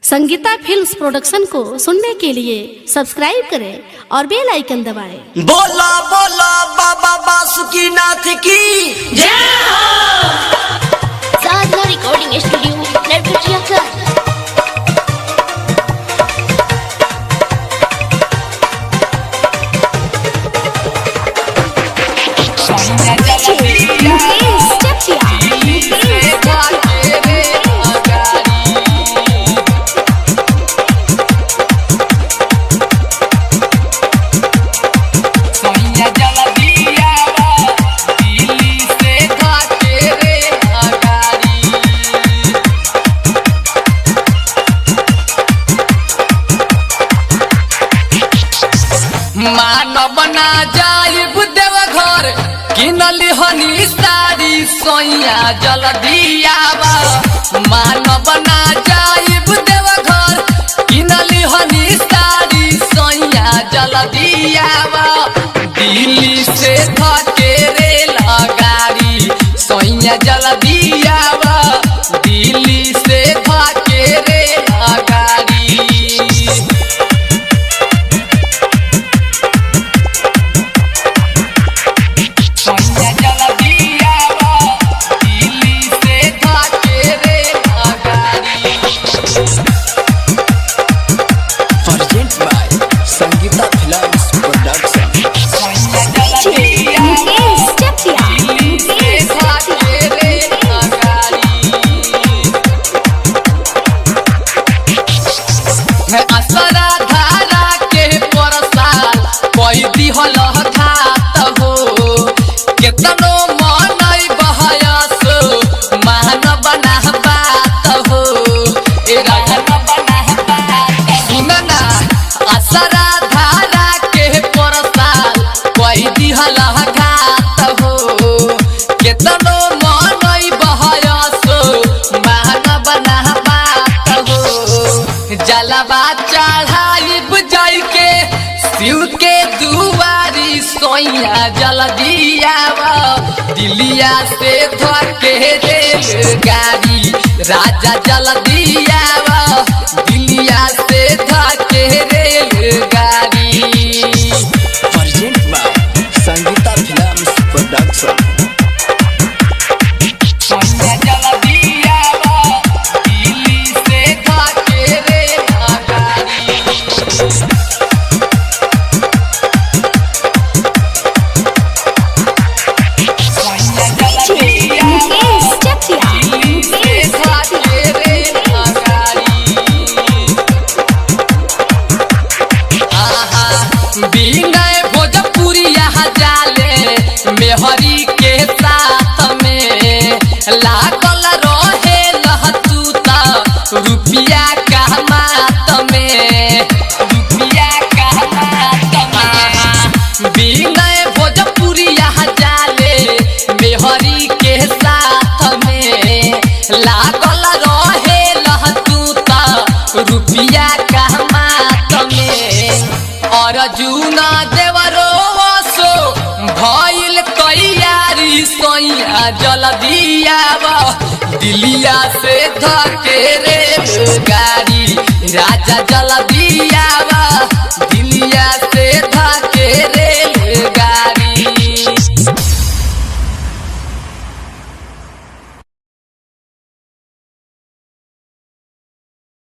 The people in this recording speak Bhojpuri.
संगीता फिल्म्स प्रोडक्शन को सुनने के लिए सब्सक्राइब करें और बेल आइकन दबाएं। बोला बोला बाबा बासुकीनाथ की जय हो। साधना रिकॉर्डिंग स्टूडियो नरकटिया। मानव ना जाइब देव घर किनली हनी सारी सोइया जल्दी आवा। मानव ना जाइब देव घर किनली हनी सारी सोइया जल्दी आवा। दिल्ली से थके रेल गाड़ी सोइया जल्दी आवा। दिल्ली से थके रेल गाड़ी संगीता फिल्म्स प्रोडक्शन। असरा धारा के परसाल कोई दिहल खात हो। केतनो मन बहयस मानव ना बात हो। ए राजा बना बात सुनना। असरा धारा के परसाल कोई दिहल घात हो। केतनो मन बहयस मानव ना बात हो। जलवा चढ़ाइब जाई के शिव के दुआरी सोइया जल्दी आवा। दिलिया से धके रेलगाड़ी राजा जल्दी आवा। दिलिया से धके रेलगाड़ी। Present by Sangeeta films production. Vinay Bhojpuri यहाँ जाले मेहरी के साथ में लागल रहे लहतूता रुपिया का मात में। रुपिया का मात में विनय भोजपुरी यहाँ जाले मेहरी के साथ में लागल रहे लहतूता रुपिया का मात में। अर्जुना देवरो सो भइल तैयारी सोइया जल्दी आवा। दिलिया से धके रेलगाड़ी राजा जल्दी